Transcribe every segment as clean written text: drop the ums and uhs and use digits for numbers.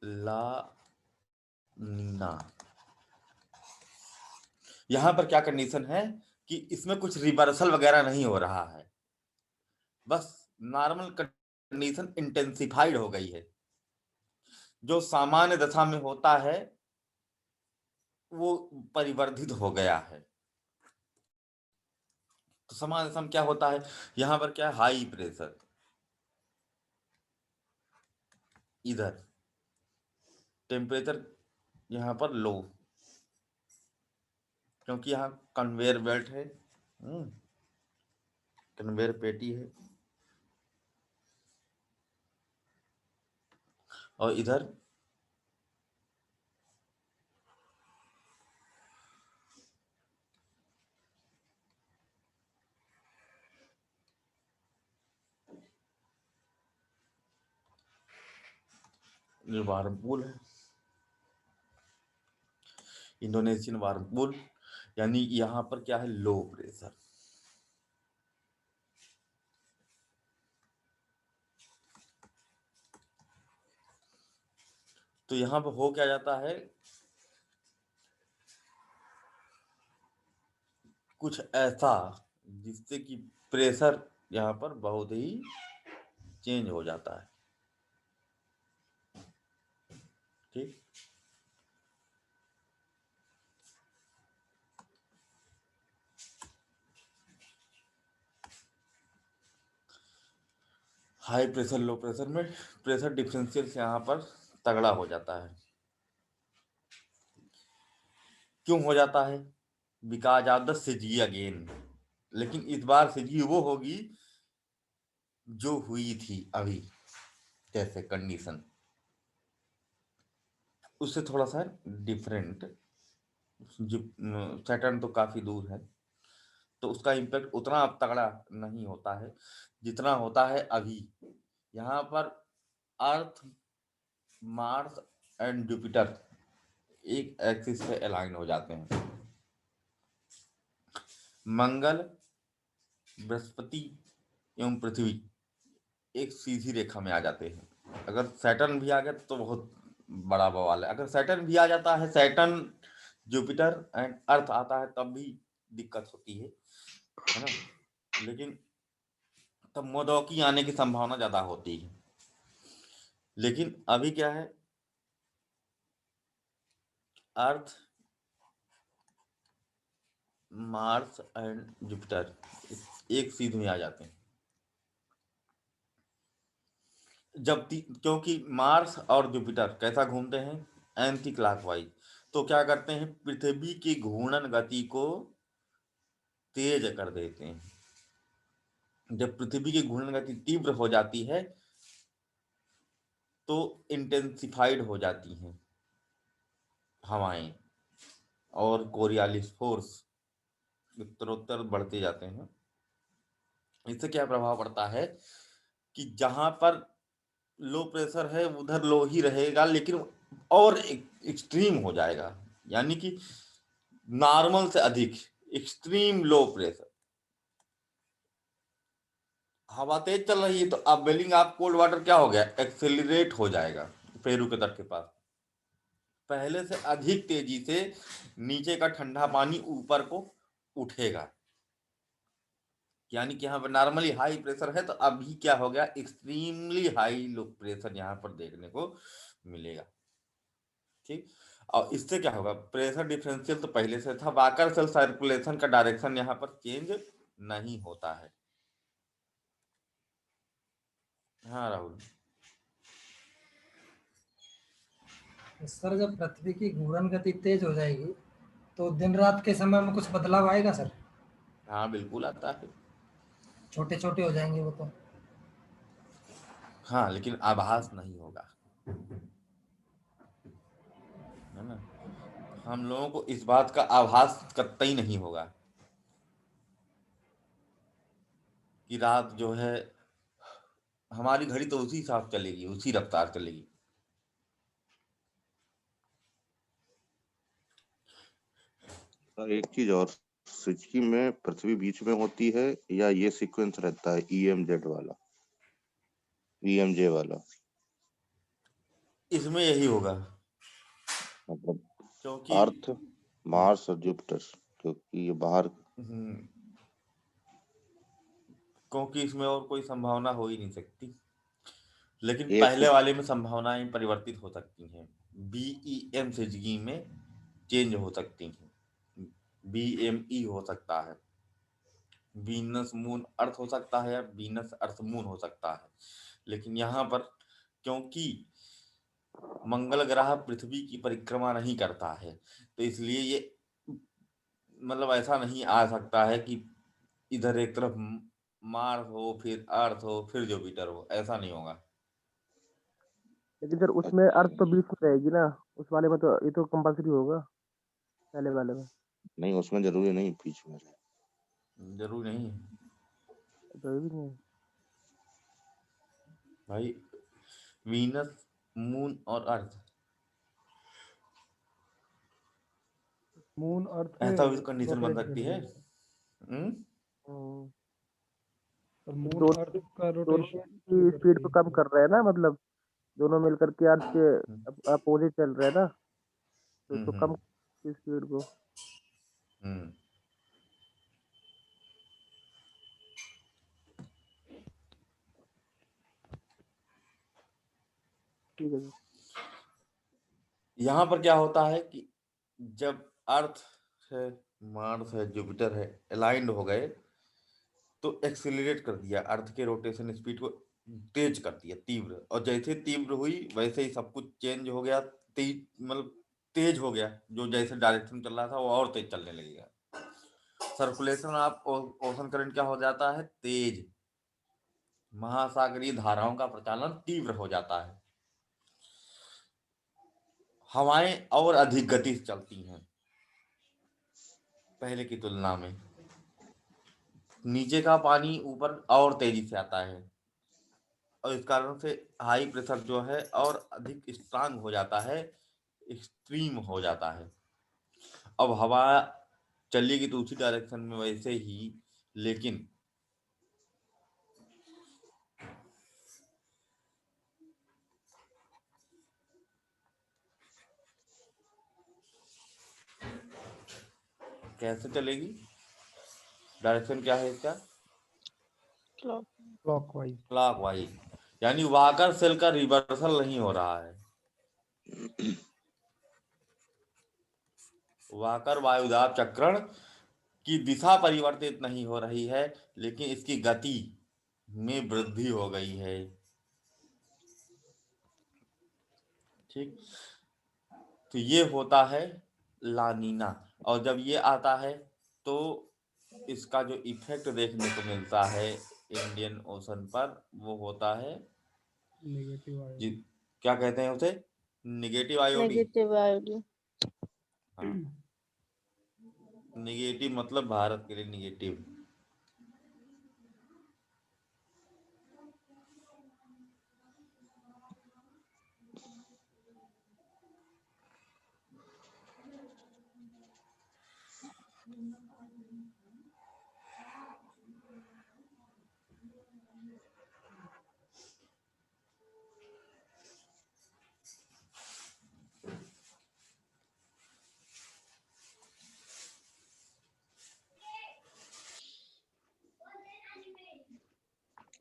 ला नीना। यहां पर क्या कंडीशन है कि इसमें कुछ रिवर्सल वगैरह नहीं हो रहा है, बस नॉर्मल कंडीशन इंटेंसिफाइड हो गई है। जो सामान्य दशा में होता है वो परिवर्धित हो गया है। तो सामान्य दशा में क्या होता है, यहां पर क्या है, हाई प्रेशर, इधर टेम्परेचर यहां पर लो, क्योंकि यहाँ कन्वेयर बेल्ट है, कन्वेयर पेटी है, और इधर वार्म पूल है, इंडोनेशियन वार्म पूल। यानी यहाँ पर क्या है, लो प्रेशर। तो यहाँ पर हो क्या जाता है, कुछ ऐसा जिससे कि प्रेशर यहाँ पर बहुत ही चेंज हो जाता है। ठीक, हाई प्रेशर लो प्रेशर में प्रेशर डिफरेंशियल से यहाँ पर तगड़ा हो जाता है। क्यों हो जाता है, because of the CG again. लेकिन इस बार सीजी वो होगी जो हुई थी अभी, जैसे कंडीशन उससे थोड़ा सा डिफरेंट। सैटर्न तो काफी दूर है, तो उसका इम्पैक्ट उतना अब तगड़ा नहीं होता है जितना होता है अभी। यहाँ पर अर्थ, मार्स एंड जुपिटर एक एक्सिस पे अलाइन हो जाते हैं। मंगल, बृहस्पति एवं पृथ्वी एक सीधी रेखा में आ जाते हैं। अगर सैटर्न भी आ गया तो बहुत बड़ा बवाल है। अगर सैटर्न भी आ जाता है, सैटर्न, जुपिटर एंड अर्थ आता है, तब भी दिक्कत होती है ना। लेकिन तब मोदोकी आने की संभावना ज्यादा होती है। लेकिन अभी क्या है, अर्थ, मार्स एंड जुपिटर एक सीध में आ जाते हैं। क्योंकि मार्स और जुपिटर कैसा घूमते हैं, एंटी क्लॉकवाइज। तो क्या करते हैं, पृथ्वी की घूर्णन गति को तेज कर देते हैं। जब पृथ्वी की घूर्णन गति तीव्र हो जाती है तो इंटेंसिफाइड हो जाती हैं हवाएं, और कोरियालिस फोर्स उत्तरोत्तर बढ़ते जाते हैं। इससे क्या प्रभाव पड़ता है कि जहां पर लो प्रेशर है उधर लो ही रहेगा, लेकिन और एक्सट्रीम हो जाएगा। यानी कि नॉर्मल से अधिक एक्सट्रीम लो प्रेशर, हवा तेज चल रही है तो अब वेलिंग ऑफ कोल्ड वाटर क्या हो गया, एक्सेलरेट हो जाएगा पेरू के तट के पास। पहले से अधिक तेजी से नीचे का ठंडा पानी ऊपर को उठेगा। यानी कि यहाँ पर नॉर्मली हाई प्रेशर है, तो अभी क्या हो गया, एक्सट्रीमली हाई लो प्रेशर यहाँ पर देखने को मिलेगा। ठीक, और इससे क्या होगा, प्रेशर डिफरेंशियल तो पहले से था, वाकर सेल सर्कुलेशन का डायरेक्शन यहाँ पर चेंज नहीं होता है। हाँ राहुल। सर जब पृथ्वी की घूर्णन गति तेज हो जाएगी तो दिन रात के समय में कुछ बदलाव आएगा सर? हाँ बिल्कुल आता है। छोटे छोटे हो जाएंगे वो तो। हाँ लेकिन आभास नहीं होगा, है ना। हम लोगों को इस बात का आभास कतई नहीं होगा कि रात जो है, हमारी घड़ी तो उसी हिसाब चलेगी, उसी रफ्तार चलेगी। सर एक चीज और, सिचकी में पृथ्वी बीच में होती है या ये सीक्वेंस रहता है ईएमजेड वाला, ईएमजे वाला? इसमें यही होगा मतलब क्योंकि अर्थ, मार्स और जुपिटर, क्योंकि ये बाहर हम्म, क्योंकि इसमें और कोई संभावना हो ही नहीं सकती। लेकिन एक पहले वाले में संभावनाएं परिवर्तित हो सकती हैं, BEM से जी में चेंज हो सकती हैं, BME हो सकता है, वीनस मून अर्थ हो सकता है, या वीनस अर्थ मून हो सकता है। लेकिन यहाँ पर क्योंकि मंगल ग्रह पृथ्वी की परिक्रमा नहीं करता है, तो इसलिए ये मतलब ऐसा नहीं आ सकता है कि इधर एक तरफ मार्स हो, फिर अर्थ हो, फिर जुपिटर हो, ऐसा नहीं होगा। लेकिन सर उसमें अर्थ तो बीच में रहेगी ना, उस वाले में तो ये तो कंपलसरी होगा, पहले वाले में नहीं, उसमें जरूरी नहीं बीच में रहे। जरूर नहीं तो ये भी नहीं है। भाई, वीनस, मून और अर्थ, मून अर्थ पे ऐसा भी कंडीशन बन रोटेट सकती कर है। रही है। हम्म, और मून दोनों अर्थ का दोनों रोटेशन की स्पीड को कम कर रहे हैं ना, मतलब दोनों मिलकर के अर्थ के अपोजिट चल रहे हैं ना, तो इसको कम स्पीड को। हम्म ठीक है सर। यहाँ पर क्या होता है कि जब अर्थ है, मार्स है, जुपिटर है, अलाइंड हो गए, तो एक्सिलरेट कर दिया, अर्थ के रोटेशन स्पीड को तेज कर दिया, तीव्र, और जैसे तीव्र हुई वैसे ही सब कुछ चेंज हो गया, तेज मतलब तेज हो गया, जो जैसे डायरेक्शन चल रहा था वो और तेज चलने लगेगा। सर्कुलेशन ऑफ ओशन करंट क्या हो जाता है, तेज, महासागरीय धाराओं का प्रचालन तीव्र हो जाता है, हवाएं और अधिक गति से चलती हैं पहले की तुलना में, नीचे का पानी ऊपर और तेजी से आता है, और इस कारण से हाई प्रेशर जो है और अधिक स्ट्रांग हो जाता है, एक्सट्रीम हो जाता है। अब हवा चलेगी तो उसी डायरेक्शन में वैसे ही, लेकिन कैसे चलेगी, डायरेक्शन क्या है इसका, क्लॉकवाइज। क्लॉकवाइज, यानी वाकर सेल का रिवर्सल नहीं हो रहा है। वाकर वायुदाब चक्रण की दिशा परिवर्तित नहीं हो रही है, लेकिन इसकी गति में वृद्धि हो गई है। ठीक, तो ये होता है लानीना, और जब ये आता है तो इसका जो इफेक्ट देखने को मिलता है इंडियन ओशन पर, वो होता है नेगेटिव जी, आयोडी। क्या कहते हैं उसे, निगेटिव आयोडी। नेगेटिव आयोडी। हाँ, निगेटिव मतलब भारत के लिए negative.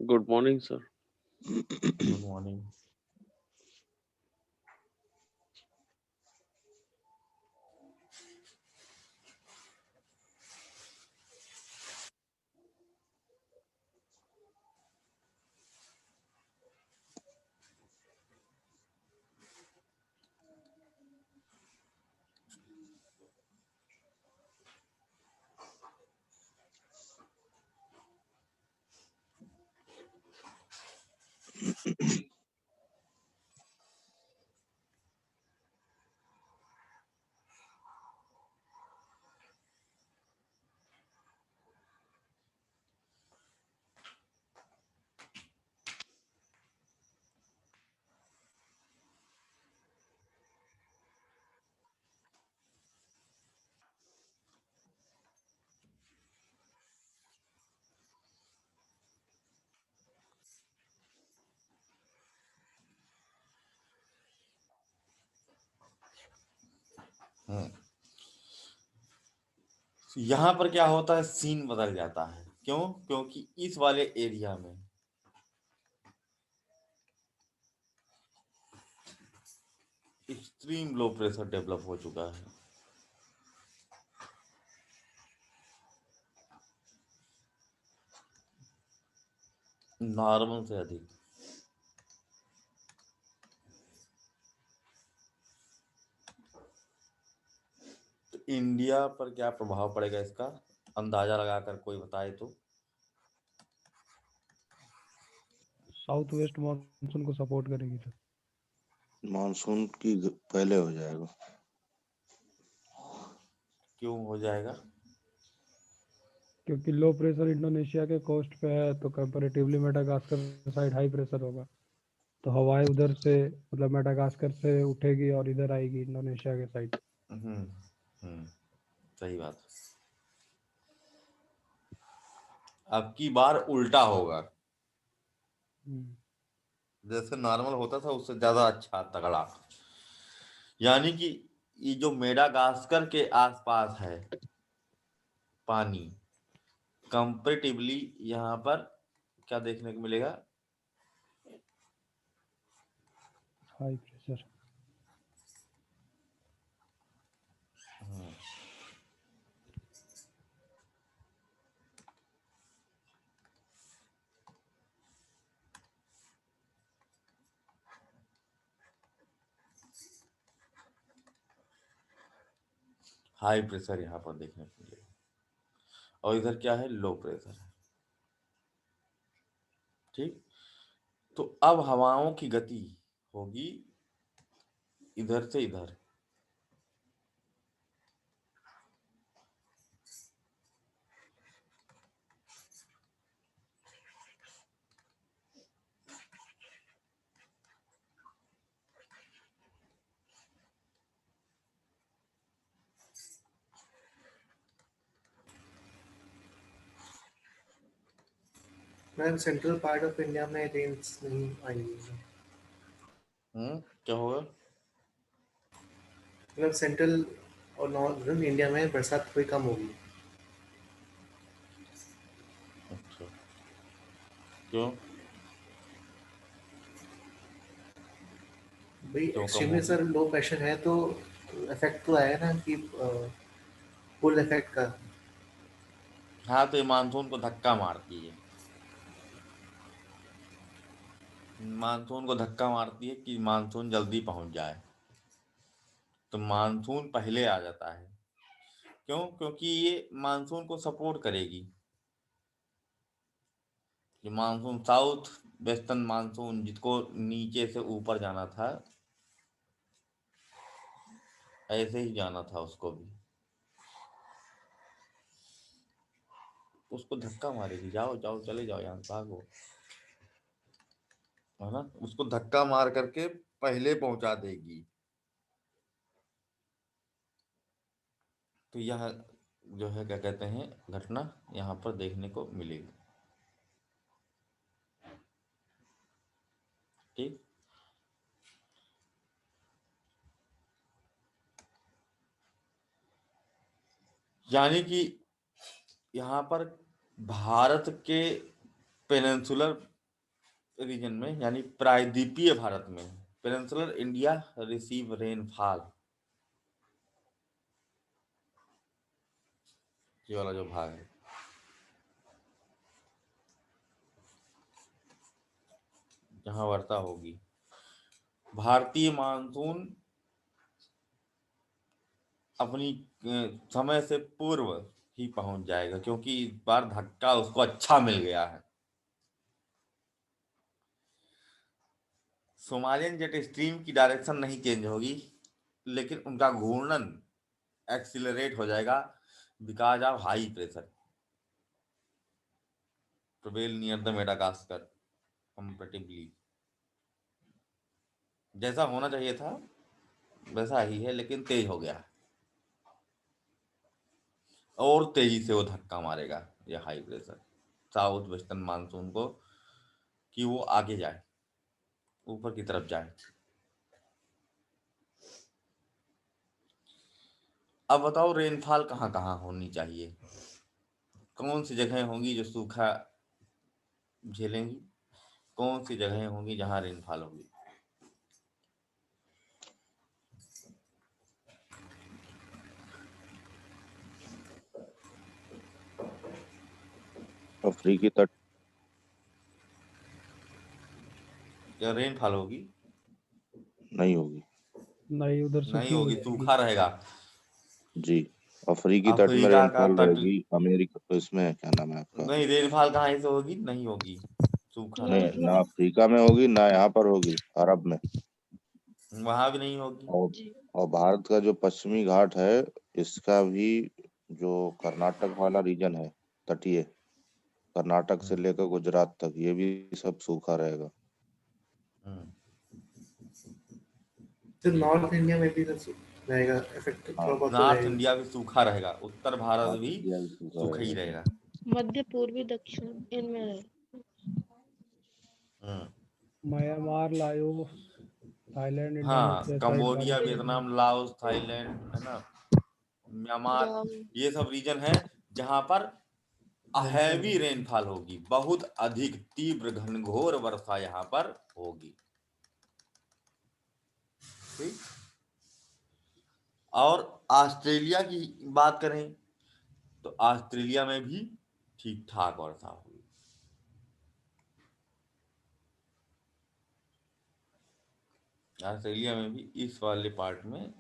Good morning, sir. Good morning. यहाँ पर क्या होता है, सीन बदल जाता है। क्यों? क्योंकि इस वाले एरिया में एक्सट्रीम लो प्रेशर डेवलप हो चुका है। नॉर्मल से अधिक। तो इंडिया पर क्या प्रभाव पड़ेगा इसका, अंदाजा लगाकर कोई बताए तो। साउथ वेस्ट मानसून को सपोर्ट करेगी सर। मानसून की पहले हो जाएगा। क्यों हो जाएगा? क्योंकि लो प्रेशर इंडोनेशिया के कोस्ट पे है, तो comparatively Madagascar side high pressure होगा, तो हवाएं उधर से मतलब मेडागास्कर से उठेगी और इधर आएगी इंडोनेशिया के साइड। सही बात। अब की बार उल्टा होगा, जैसे नॉर्मल होता था उससे ज्यादा अच्छा तगड़ा। यानी कि ये जो मेडागास्कर के आसपास है पानी, कंपेरेटिवली यहाँ पर क्या देखने को मिलेगा, हाई प्रेशर। हाई प्रेशर यहाँ पर देखने को मिलेगा, और इधर क्या है, लो प्रेशर है। ठीक। तो अब हवाओं की गति होगी इधर से इधर। Ma'am central part of India में रेंस नहीं आई है। क्या होगा? मतलब सेंट्रल और नॉर्दर्न इंडिया में बरसात थोड़ी कम होगी। अच्छा, क्यों? भाई क्यों कम एक्सट्रीमली होगी? सर लो प्रेशर है तो इफेक्ट तो आया ना कि फुल इफेक्ट का। हाँ, तो ये मानसून को धक्का मारती है। मानसून को धक्का मारती है कि मानसून जल्दी पहुंच जाए, तो मानसून पहले आ जाता है। क्यों? क्योंकि ये मानसून को सपोर्ट करेगी। ये मानसून साउथ वेस्टर्न मानसून, जिसको नीचे से ऊपर जाना था, ऐसे ही जाना था उसको भी, उसको धक्का मारेगी। जाओ जाओ, चले जाओ, यहाँ से भागो, है ना। उसको धक्का मार करके पहले पहुंचा देगी। तो यह जो है क्या कहते हैं, घटना यहाँ पर देखने को मिलेगी। ठीक। यानी कि यहाँ पर भारत के पेनिनसुलर रीजन में, यानी प्रायद्वीपीय भारत में, पेनिनसुलर इंडिया रिसीव रेनफॉल, ये वाला जो भाग है, जहाँ वर्षा होगी, भारतीय मानसून अपनी समय से पूर्व ही पहुंच जाएगा, क्योंकि इस बार धक्का उसको अच्छा मिल गया है। सोमालियन जेट स्ट्रीम की डायरेक्शन नहीं चेंज होगी, लेकिन उनका घूर्णन एक्सिलरेट हो जाएगा because of high pressure prevail near the Madagascar comparatively. जैसा होना चाहिए था वैसा ही है, लेकिन तेज हो गया है, और तेजी से वो धक्का मारेगा ये high pressure south western monsoon को, कि वो आगे जाए, ऊपर की तरफ जाए। अब बताओ रेनफॉल कहाँ कहाँ होनी चाहिए, कौन सी जगह होंगी जो सूखा झेलेंगी, कौन सी जगह होंगी जहाँ रेनफॉल होगी। अफ्रीकी तट। क्या रेनफॉल होगी? नहीं होगी। नहीं, उधर नहीं सूखी हो होगी, जाएगी। सूखा रहेगा। जी, अफ्रीकी तट में अफ्रीका का रेनफॉल तट रहेगी। अमेरिका तो इसमें क्या नाम है आपका, नहीं, रेनफॉल कहाँ से होगी, नहीं होगी, सूखा नहीं रहेगा, ना अफ्रीका में होगी ना यहाँ पर होगी, अरब में। वहां भी नहीं होगी। और भारत का जो पश्चिमी घाट है, इसका भी जो कर्नाटक वाला रीजन है, तटीय, कर्नाटक से लेकर गुजरात तक, ये भी सब सूखा रहेगा। हम्म, तो नॉर्थ इंडिया में भी तो रहेगा इफेक्ट, हाँ, थोड़ा बहुत तो नॉर्थ रहेगा। इंडिया भी सूखा रहेगा, उत्तर भारत नॉर्थ भी इंडिया भी सूखा सूखा ही रहेगा। रहेगा। मध्य पूर्वी दक्षिण इनमें है। म्यांमार, लाओस, थाईलैंड, हाँ, इंडोनेशिया साइड कंबोडिया, बारिश होगी। वियतनाम, लाओस, थाईलैंड, है ना, म्यांमार, जाओ। ये सब रीजन है जहां पर हैवी रेनफॉल होगी, बहुत अधिक तीव्र घनघोर वर्षा यहाँ पर होगी। ठीक। और ऑस्ट्रेलिया की बात करें तो ऑस्ट्रेलिया में भी ठीक ठाक वर्षा होगी। ऑस्ट्रेलिया में भी इस वाले पार्ट में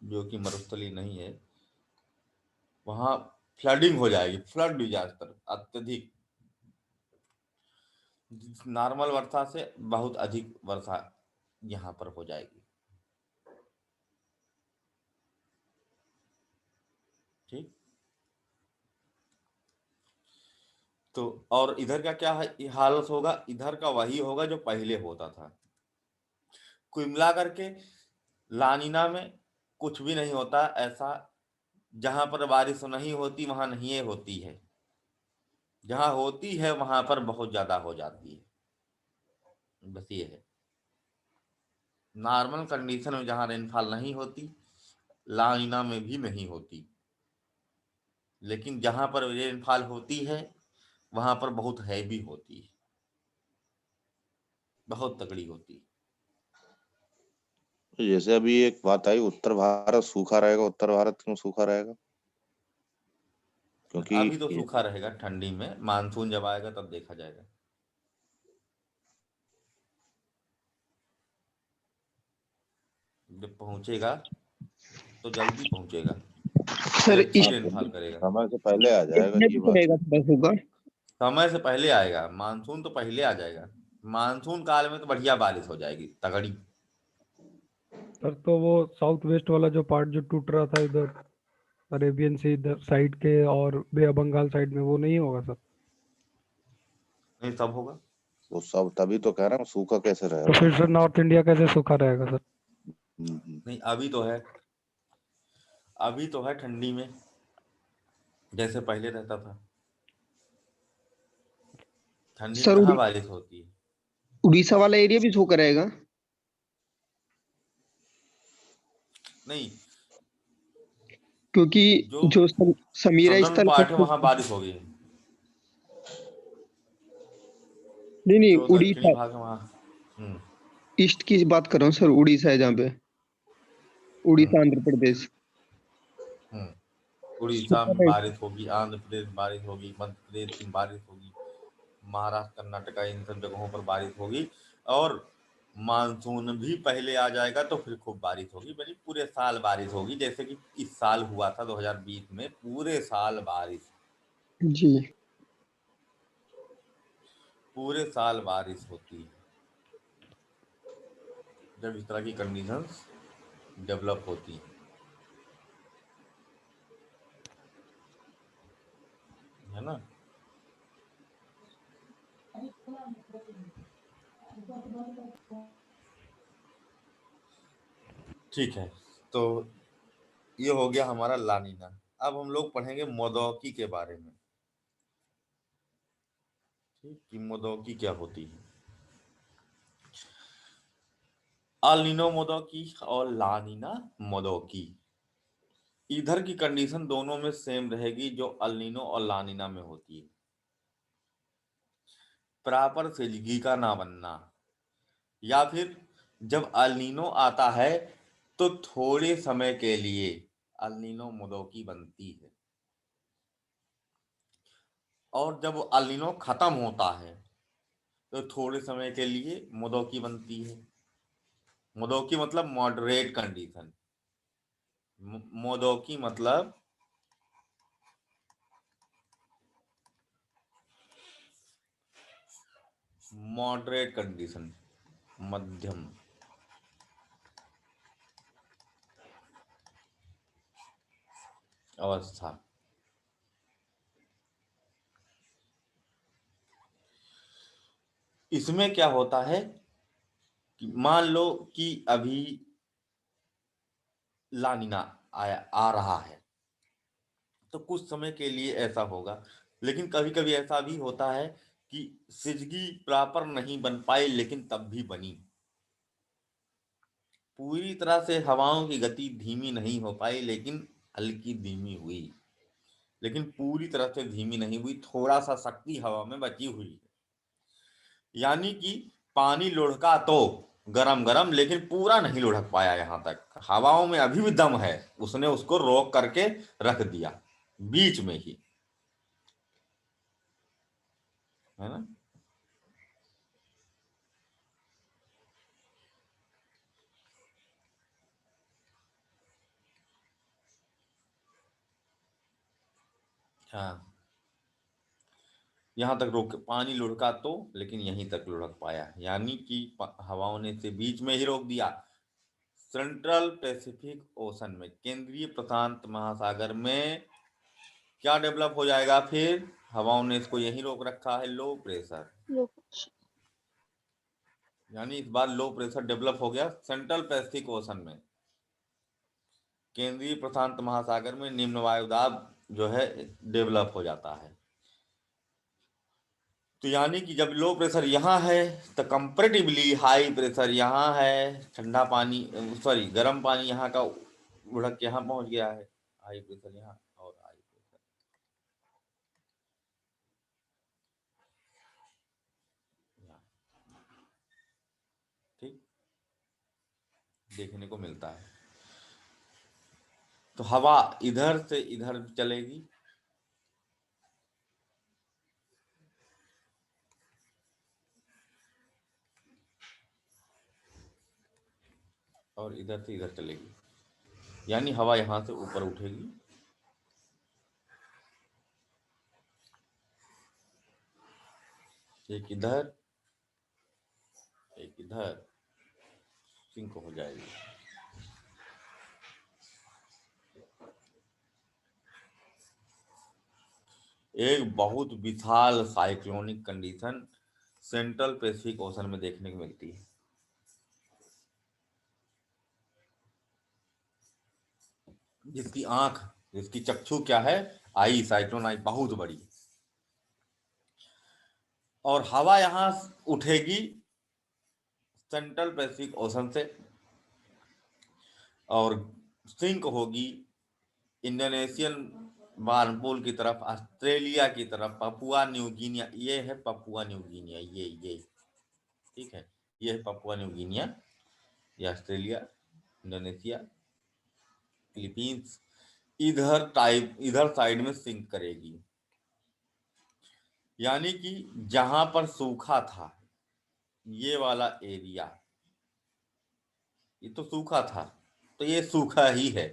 जो कि मरुस्थलीय नहीं है, वहां फ्लडिंग हो जाएगी, फ्लड डिजास्टर, अत्यधिक नॉर्मल वर्षा से बहुत अधिक वर्षा यहाँ पर हो जाएगी। ठीक। तो और इधर का क्या है हालत होगा, इधर का वही होगा जो पहले होता था। कुल मिला करके लानिना में कुछ भी नहीं होता ऐसा, जहां पर बारिश नहीं होती वहां नहीं होती है, जहां होती है वहां पर बहुत ज्यादा हो जाती है, बस ये है। नॉर्मल कंडीशन में जहां रेनफॉल नहीं होती, लानिना में भी नहीं होती, लेकिन जहां पर रेनफॉल होती है वहां पर बहुत हैवी होती है, बहुत तगड़ी होती है। तो जैसे अभी एक बात आई, उत्तर भारत सूखा रहेगा, उत्तर भारत क्यों सूखा रहेगा? क्योंकि अभी तो सूखा रहेगा, ठंडी में मानसून जब आएगा तब देखा जाएगा। जब पहुंचेगा तो जल्दी पहुंचेगा, सर फिर अच्छी हाँ, रेनफॉल करेगा। समय से पहले आ जाएगा, इसमें ये भी बात पड़ेगा है। थोड़ा होगा। समय से पहले आएगा, मानसून तो पहले आ जाएगा, मानसून काल में तो बढ़िया बारिश हो जाएगी, तगड़ी। सर तो वो साउथ वेस्ट वाला जो पार्ट जो टूट रहा था इधर अरेबियन सी इधर साइड के और बे ऑफ बंगाल साइड में, वो नहीं होगा सर? नहीं, सब होगा। वो सब तभी तो कह रहा हूँ, सूखा कैसे तो रहेगा। फिर सर नॉर्थ इंडिया कैसे सूखा रहेगा सर? नहीं, अभी तो है, अभी तो है ठंडी में जैसे पहले रहता था। ठंडी में सर कहाँ बारिश होती है। उड़ीसा वाला एरिया भी सूखा रहेगा? नहीं, क्योंकि जो जो समीरा सदर्न स्थल पार्ट है नहीं वहां बारिश होगी, नहीं, जो दक्षिणी उड़ीसा भाग है वहां। हम्म। ईस्ट की बात कर रहा हूँ सर, उड़ीसा है जहाँ पे, उड़ीसा आंध्र प्रदेश उड़ीसा सूखा में रहेगा। बारिश होगी, आंध्र प्रदेश में बारिश होगी, मध्य प्रदेश में बारिश होगी, महाराष्ट्र, कर्नाटका, इन सब जगहों पर बारिश होगी। और मानसून भी पहले आ जाएगा तो फिर खूब बारिश होगी, बल्कि पूरे साल बारिश होगी, जैसे कि इस साल हुआ था 2020 में, पूरे साल बारिश, जी पूरे साल बारिश होती है जब इस तरह की कंडीशंस डेवलप होती है ना। ठीक है, तो ये हो गया हमारा लानीना। अब हम लोग पढ़ेंगे मोदौकी के बारे में। ठीक, कि मोदौकी क्या होती है। अल नीनो मोदोकी और ला नीना मोदोकी, इधर की कंडीशन दोनों में सेम रहेगी जो अल नीनो और ला नीना में होती है। प्रॉपर सिजगी का ना बनना, या फिर जब अल नीनो आता है तो थोड़े समय के लिए अल नीनो मोदोकी बनती है, और जब अल नीनो खत्म होता है तो थोड़े समय के लिए मोदोकी बनती है। मोदोकी मतलब मॉडरेट कंडीशन, मोदोकी मतलब मॉडरेट कंडीशन, मध्यम। अवस्था। इसमें क्या होता है कि मान लो कि अभी ला नीना आ रहा है तो कुछ समय के लिए ऐसा होगा, लेकिन कभी कभी ऐसा भी होता है कि सिजगी प्रॉपर नहीं बन पाई लेकिन तब भी बनी। पूरी तरह से हवाओं की गति धीमी नहीं हो पाई लेकिन हल्की धीमी हुई, लेकिन पूरी तरह से धीमी नहीं हुई, थोड़ा सा शक्ति हवा में बची हुई है। यानी कि पानी लुढ़का तो गरम गरम, लेकिन पूरा नहीं लुढ़क पाया, यहां तक हवाओं में अभी भी दम है, उसने उसको रोक करके रख दिया बीच में ही, है ना। हाँ, यहां तक रोक, पानी लुढ़का तो लेकिन यहीं तक लुढ़क पाया, यानी कि हवाओं ने इसे बीच में ही रोक दिया। सेंट्रल पैसिफिक ओशन में, केंद्रीय प्रशांत महासागर में क्या डेवलप हो जाएगा फिर, हवाओं ने इसको यहीं रोक रखा है, लो प्रेशर। यानी इस बार लो प्रेशर डेवलप हो गया सेंट्रल पैसिफिक ओशन में, केंद्रीय प्रशांत महासागर में निम्न वायुदाब जो है डेवलप हो जाता है। तो यानी कि जब लो प्रेशर यहाँ है तो कंपैरेटिवली हाई प्रेशर यहाँ है, ठंडा पानी सॉरी गर्म पानी यहाँ का उड़क के यहाँ पहुंच गया है, हाई प्रेशर यहाँ और हाई प्रेशर यहाँ, ठीक देखने को मिलता है। तो हवा इधर से इधर चलेगी, और इधर से इधर चलेगी, यानी हवा यहां से ऊपर उठेगी, एक इधर एक इधर, सिंक हो जाएगी। एक बहुत विशाल cyclonic condition central Pacific ocean में देखने को मिलती है। जिसकी आंख, जिसकी चक्षु क्या है, आई, साइक्लोन आई बहुत बड़ी, और हवा यहां उठेगी सेंट्रल पैसिफिक ओशन से और सिंक होगी इंडोनेशियन वार्मपूल की तरफ, ऑस्ट्रेलिया की तरफ, पपुआ न्यू गिनिया, ये है पपुआ न्यू गिनिया, ये ठीक है, ये है पपुआ न्यू गिनिया, ये ऑस्ट्रेलिया, इंडोनेशिया, फिलीपींस, इधर साइड में सिंक करेगी। यानी कि जहां पर सूखा था, ये वाला एरिया, ये तो सूखा था, तो ये सूखा ही है,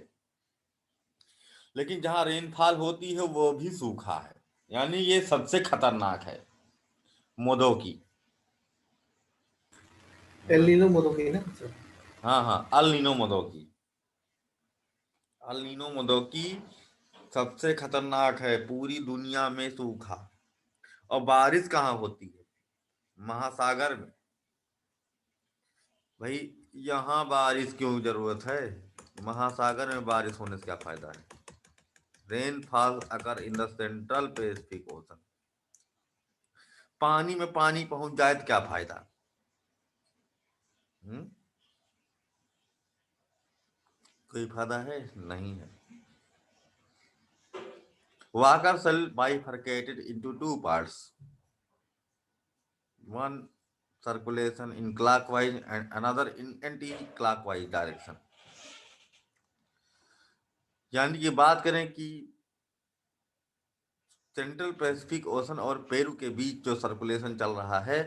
लेकिन जहां रेनफॉल होती है वो भी सूखा है, यानी ये सबसे खतरनाक है मोदोकी। एल नीनो मोदोकी ना सर? हाँ हाँ, अल नीनो मोदोकी, अल नीनो मोदोकी सबसे खतरनाक है, पूरी दुनिया में सूखा। और बारिश कहाँ होती है, महासागर में। भाई यहाँ बारिश क्यों जरूरत है, महासागर में बारिश होने से क्या फायदा है। रेनफॉल अगर in the central Pacific ocean, पानी में पानी पहुंच जाए तो क्या फायदा। कोई फायदा है नहीं है। Walker cell bifurcated into two parts, one circulation in clockwise and another in anti-clockwise direction। यानी कि बात करें कि सेंट्रल पैसिफिक ओशन और पेरू के बीच जो सर्कुलेशन चल रहा है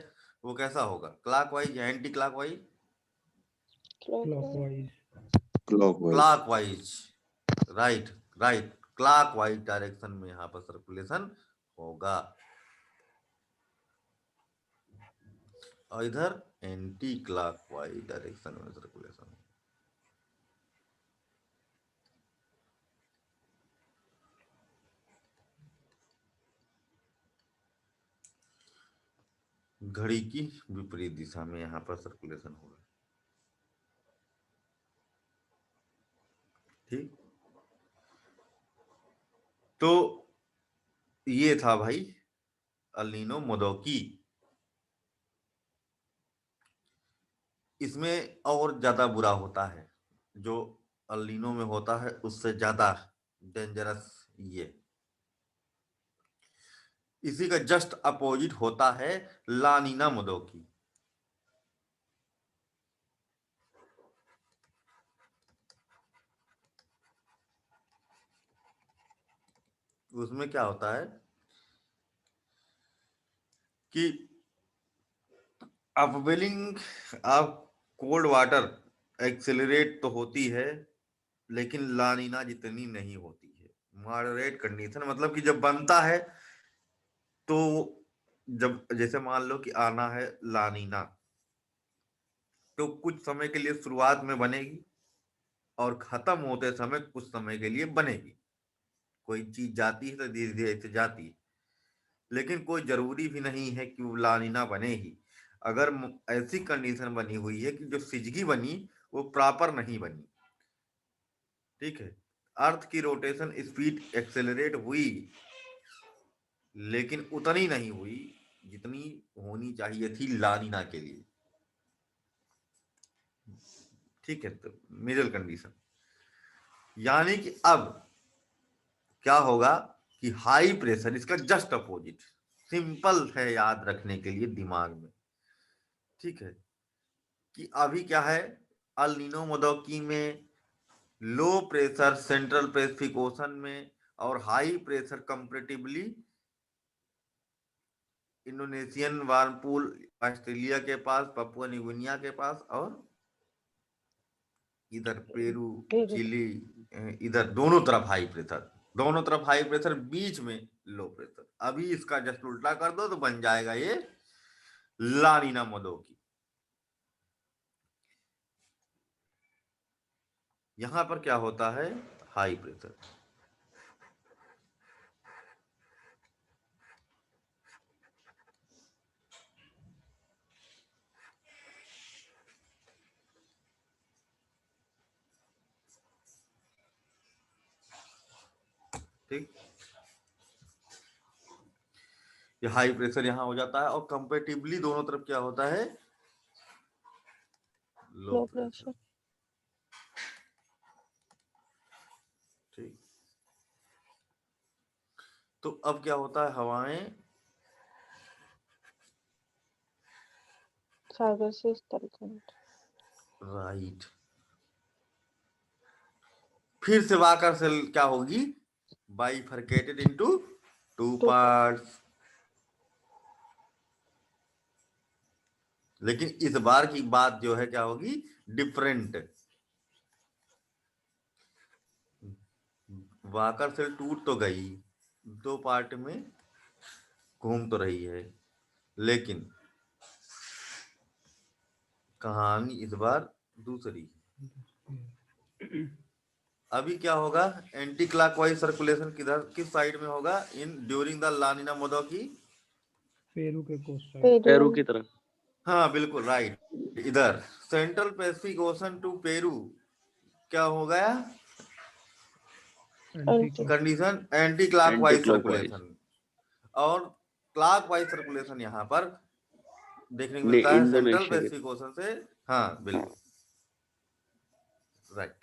वो कैसा होगा, क्लॉकवाइज या anti clockwise? Clockwise. Clockwise. Clockwise, right right, clockwise direction में यहाँ पर सर्कुलेशन होगा और इधर एंटी क्लॉकवाइज डायरेक्शन में सर्कुलेशन होगा। घड़ी की विपरीत दिशा में यहाँ पर सर्कुलेशन होगा। ठीक, तो ये था भाई अल नीनो मोदोकी। इसमें और ज्यादा बुरा होता है, जो अल नीनो में होता है उससे ज्यादा डेंजरस ये। इसी का जस्ट अपोजिट होता है ला नीना मोदोकी। उसमें क्या होता है कि upwelling of cold water accelerate तो होती है लेकिन लानीना जितनी नहीं होती है। मॉडरेट कंडीशन मतलब कि जब बनता है तो जब जैसे मान लो कि आना है लानीना, तो कुछ समय के लिए शुरुआत में बनेगी और खत्म होते समय कुछ समय के लिए बनेगी। कोई चीज जाती है तो धीरे धीरे से जाती है, लेकिन कोई जरूरी भी नहीं है कि वो लानीना बने ही। अगर ऐसी कंडीशन बनी हुई है कि जो सिजगी बनी वो प्रॉपर नहीं बनी, ठीक है, अर्थ की रोटेशन स्पीड एक्सेलरेट हुई लेकिन उतनी नहीं हुई जितनी होनी चाहिए थी लानीना के लिए, ठीक है, तो मिडल कंडीशन। यानी कि अब क्या होगा कि हाई प्रेशर, इसका जस्ट अपोजिट, सिंपल है याद रखने के लिए दिमाग में, ठीक है, कि अभी क्या है अल नीनो मोदोकी में low pressure central Pacific ocean में और high pressure comparatively Indonesian warm pool Australia के पास, पपुआ न्यू गिनिया के पास और इधर पेरू चिली, इधर दोनों तरफ हाई प्रेशर, दोनों तरफ हाई प्रेशर, बीच में लो प्रेशर। अभी इसका जस्ट उल्टा कर दो तो बन जाएगा ये ला नीना मोदोकी। यहां पर क्या होता है, हाई प्रेशर। ठीक, ये हाई प्रेशर यहां हो जाता है और कंपेटिवली दोनों तरफ क्या होता है, लो प्रेशर। ठीक, तो अब क्या होता है, हवाएं सागर से इस तरफ। राइट, फिर से वाकर सेल क्या होगी, बाइफरकेटेड इनटू टू पार्ट्स। लेकिन इस बार की बात जो है क्या होगी, डिफरेंट। वाकर सेल टूट तो गई, दो पार्ट में घूम तो रही है, लेकिन कहानी इस बार दूसरी। अभी क्या होगा, एंटी क्लॉकवाइज सर्कुलेशन किधर किस साइड में होगा, in during the La Nina Modoki, Peru के कोस्ट साइड। पेरू की तरफ। हाँ बिल्कुल राइट, इधर central Pacific ocean to Peru क्या हो गया कंडीशन, एंटी क्लॉकवाइज सर्कुलेशन। और क्लॉकवाइज सर्कुलेशन यहाँ पर देखने को मिलता है सेंट्रल इंडोनेशिया की पैसिफिक ओशन से, हाँ बिल्कुल राइट।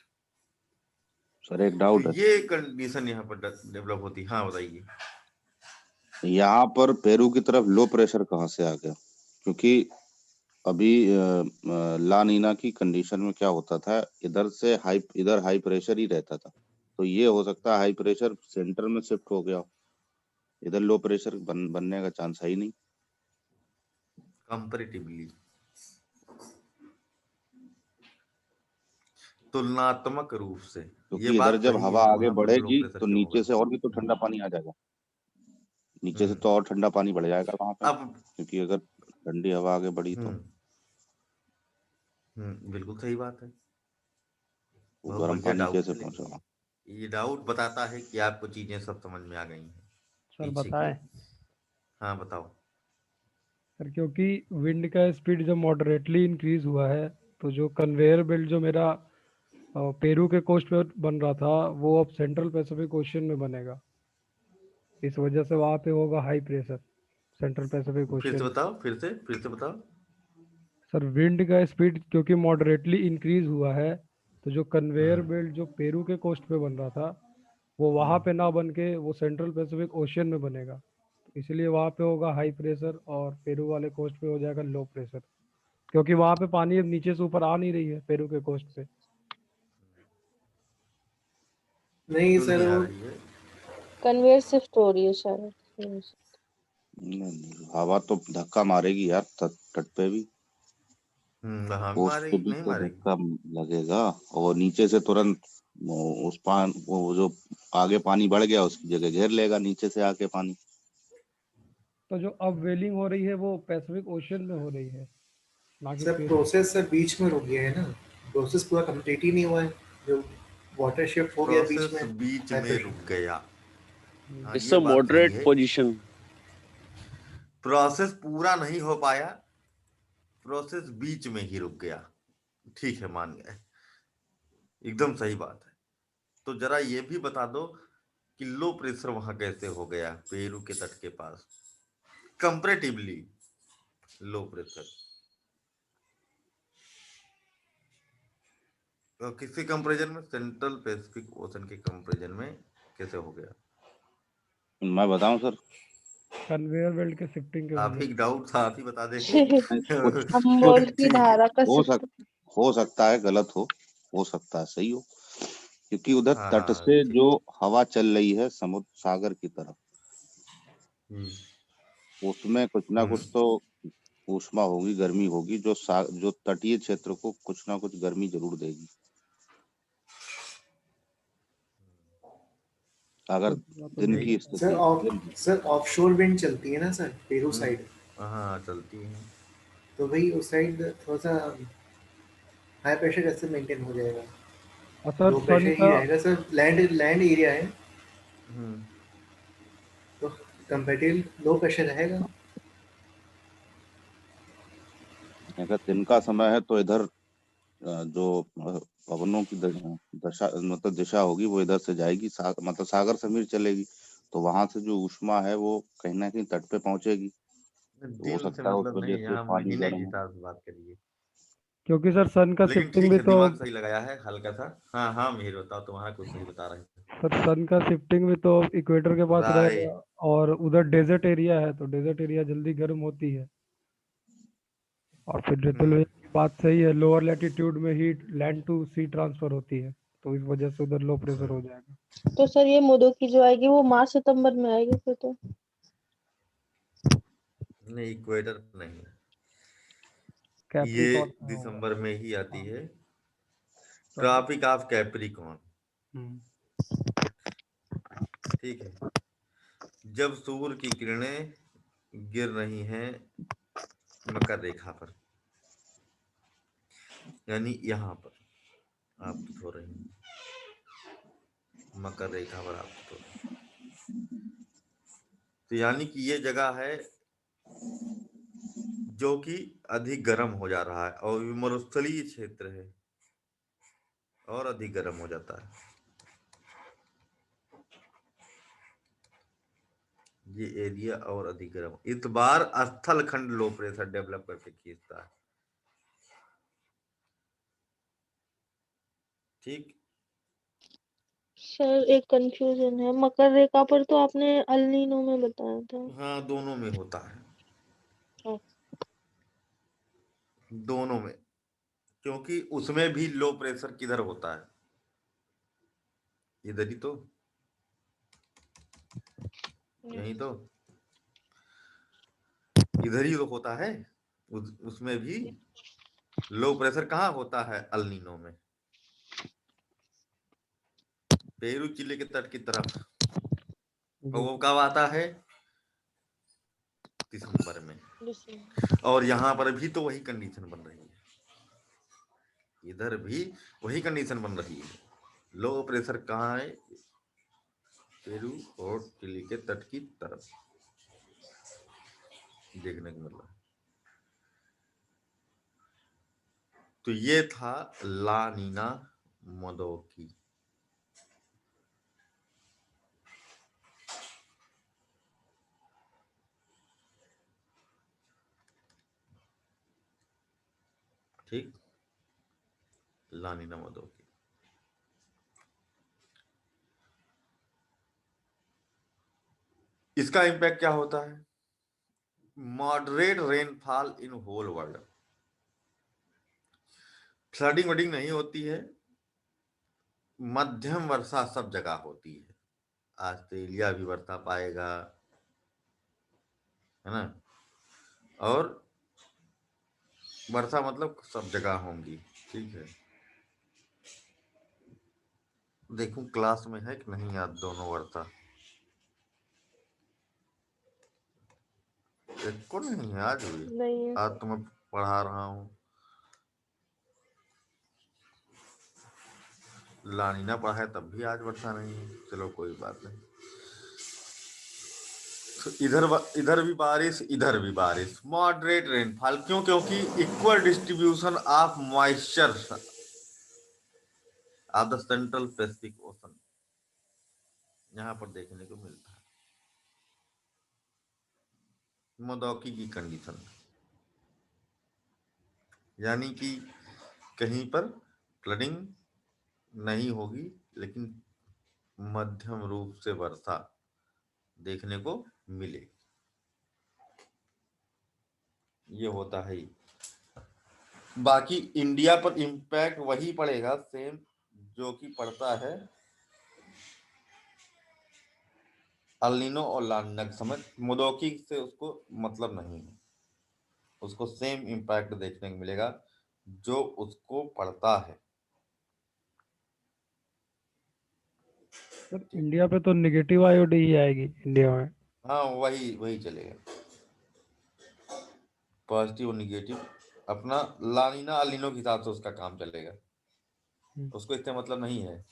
सर एक डाउट तो है, ये कंडीशन यहाँ पर डेवलप होती है। हाँ बताइए। यहाँ पर पेरू की तरफ लो प्रेशर कहाँ से आ गया? क्योंकि अभी ला नीना की कंडीशन में क्या होता था, इधर हाई प्रेशर ही रहता था, तो ये हो सकता है हाई प्रेशर सेंटर में शिफ्ट हो गया हो, इधर लो प्रेशर बनने का चांस है ही नहीं। कंपैरेटिवली, तुलनात्मक रूप से ये क्योंकि इधर बात जब सही है हवा कि आगे वहां पर लो बढ़ेगी प्रेशर तो क्यों नीचे होगा। से और भी तो ठंडा पानी आ जाएगा, नीचे से तो और ठंडा पानी बढ़ जाएगा वहां पे, अब क्योंकि अगर ठंडी हवा आगे बढ़ी तो बिल्कुल सही बात है। वो बहुत गर्म बढ़िया पानी डाउट कैसे है, लेकिन पहुंचेगा? ये डाउट बताता है कि आपको चीजें सब समझ में आ गई हैं सर पीछे की। बताएं हाँ बताओ। सर, क्योंकि विंड का स्पीड जब मॉडरेटली इंक्रीज हुआ है तो जो कन्वेयर बेल्ट जो मेरा पेरू के कोस्ट पे बन रहा था वो अब सेंट्रल पैसिफिक ओशियन में बनेगा। इस वजह से वहाँ पे होगा हाई प्रेशर सेंट्रल पैसिफिक फिर से ओशियन। बताओ, फिर से बताओ। सर विंड का स्पीड क्योंकि मॉडरेटली इंक्रीज हुआ है तो जो कन्वेयर बेल्ट जो पेरू के कोस्ट पे बन रहा था वो वहाँ पे ना बन के वो सेंट्रल पैसिफिक ओशियन में बनेगा, इसलिए वहाँ पे होगा हाई प्रेशर और पेरू वाले कोस्ट पे हो जाएगा लो प्रेशर, क्योंकि वहाँ पे पानी अब नीचे से ऊपर आ नहीं रही है पेरू के कोस्ट पे। नहीं क्यों सर, नहीं आ वो रही है? कन्वेयर शिफ्ट हो रही है शायद। नहीं, हवा तो धक्का मारेगी यार, तट पे भी, हाँ भी कोस्ट पे मारेगी, भी नहीं तो मारेगी? धक्का लगेगा, और नीचे से तुरंत वो जो आगे पानी बढ़ गया उसकी जगह घेर लेगा नीचे से आके पानी। तो जो अब वेलिंग हो रही है वो पैसिफिक ओशियन में हो रही है, ना कि सर पेरू। प्रोसेस सर बीच में रुक गया है ना, प्रोसेस पूरा कंप्लीट ही नहीं हुआ है, जो वाटर शिफ्ट हो गया बीच प्रोसेस में बीच हाई में प्रेशर। रुक गया। हाँ It's ये a बात सही moderate है। position. प्रोसेस पूरा नहीं हो पाया, प्रोसेस बीच में ही रुक गया। ठीक है, मान गए, एकदम सही बात है। तो जरा ये भी बता दो कि लो प्रेशर वहां कैसे हो गया पेरू के तट के पास, कंपैरेटिवली लो प्रेशर। तो किसके कंपैरिजन में? सेंट्रल पैसिफिक ओशन के कंपैरिजन में कैसे हो गया? मैं बताऊं सर? कन्वेयर बेल्ट के शिफ्टिंग की आप वजह ही से। डाउट था, आप ही बता देंगे। कुछ अमोल की ठीक है। धारा का हो शिफ्ट। हो सकता है गलत हो सकता है सही हो, क्योंकि उधर हाँ तट हाँ से ठीक। जो हवा चल रही है समुद्र सागर की तरफ, हम्म, उसमें कुछ ना कुछ हम्म। तो ऊष्मा होगी, गर्मी होगी, जो तटीय क्षेत्र को कुछ ना कुछ गर्मी जरूर देगी, अगर तो दिन यही की है। सर स्थिति ऑफ दिन की। सर ऑफशोर विंड चलती है ना सर पेरू साइड, हाँ चलती है। तो भाई उस साइड थोड़ा सा हाई प्रेशर कैसे मेंटेन हो जाएगा? और सर लो सन प्रेशर ही का रहेगा सर, लैंड एरिया है हम्म। तो कंपेरेटिव लो प्रेशर रहेगा। अगर दिन का समय है तो इधर जो पवनों की दशा मतलब दिशा होगी वो इधर से जाएगी, मतलब सागर समीर चलेगी, तो वहां से जो ऊष्मा है वो कहीं ना कहीं तट पे पहुंचेगी, तो हो दिन से सकता है उस मतलब वजह नहीं, से यहाँ पानी महीने के गर्म हो। हिसाब से बात करिए। क्योंकि सर सन का लेकिन शिफ्टिंग ठीक भी है, तो दिमाग सही लगाया है हल्का सा। हाँ हाँ मिहिर बताओ, तुम्हारा कुछ सही बता रहे थे। सर सन का शिफ्टिंग भी तो इक्वेटर के पास राय। रहेगा और उधर डेजर्ट एरिया है तो डेजर्ट एरिया जल्दी गर्म होती है। और फिर रितुल भैया की बात सही है, लोअर लैटिट्यूड में heat land to sea transfer होती है तो इस वजह से उधर लो प्रेशर हो जाएगा। तो सर ये मोदो की जो आएगी वो मार्च सितंबर में आएगी फिर तो। नहीं, इक्वेटर नहीं, ये कैप्रिकॉर्न में होगा। दिसंबर में ही आती हाँ, है। सॉरी। Tropic of Capricorn. ठीक है। जब सूर्य की किरणें गिर रही हैं मकर रेखा पर, यानी यहाँ पर आपतित हो रही हैं, मकर रेखा पर आपतित हो रही हैं, तो यानी कि ये जगह है जो कि अधिक गर्म हो जा रहा है, और ये मरुस्थलीय क्षेत्र है और अधिक गर्म हो जाता है। ये एरिया और अधिक गर्म, इस बार स्थल खंड लो प्रेशर डेवलप करके खींचता है। ठीक। सर एक कंफ्यूजन है, मकर रेखा पर तो आपने अल नीनो में बताया था। हाँ, दोनों में होता है, हाँ। दोनों में, क्योंकि उसमें भी लो प्रेशर किधर होता है, इधर ही तो, यही तो, इधर ही तो होता है। उसमें भी लो प्रेशर कहाँ होता है, अल नीनो में, पेरू चिली के तट की तरफ, और वो कब आता है, दिसंबर में। और यहाँ पर भी तो वही कंडीशन बन रही है, इधर भी वही कंडीशन बन रही है, लो प्रेशर कहाँ है, पेरू और चिली के तट की तरफ देखने को मिल रहा है। तो ये था ला नीना मोदोकी। ठीक, ला नीना मोदोकी। इसका इम्पैक्ट क्या होता है, moderate rainfall in whole world, flooding वडिंग नहीं होती है, मध्यम वर्षा सब जगह होती है, ऑस्ट्रेलिया भी वर्षा पाएगा, है ना, और वर्षा मतलब सब जगह होंगी। ठीक है, देखूं क्लास में है कि नहीं याद दोनों वर्षा, एक को नहीं है आज भी, नहीं है आज सर। तो मैं पढ़ा रहा हूँ, लानीना पढ़ा है तब भी आज वर्षा नहीं है, चलो कोई बात नहीं। तो इधर भी बारिश, इधर भी बारिश, मॉडरेट रेनफॉल, क्यों, क्योंकि equal distribution of moisture of the central Pacific ocean यहाँ पर देखने को मिलता है, मोदोकी की कंडीशन, यानी कि कहीं पर फ्लडिंग नहीं होगी, लेकिन मध्यम रूप से वर्षा देखने को मिले, ये होता है ही। बाकी इंडिया पर इम्पैक्ट वही पड़ेगा सेम जो कि पड़ता है अल नीनो और ला नीना के समय, मोदोकी से उसको मतलब नहीं है, उसको सेम इम्पैक्ट देखने को मिलेगा जो उसको पड़ता है। सर इंडिया पे तो नेगेटिव आईओडी ही आएगी इंडिया में। हाँ, वही वही चलेगा, पॉजिटिव और निगेटिव, अपना लानीना अलिनो के हिसाब से उसका काम चलेगा, उसको इससे मतलब नहीं है।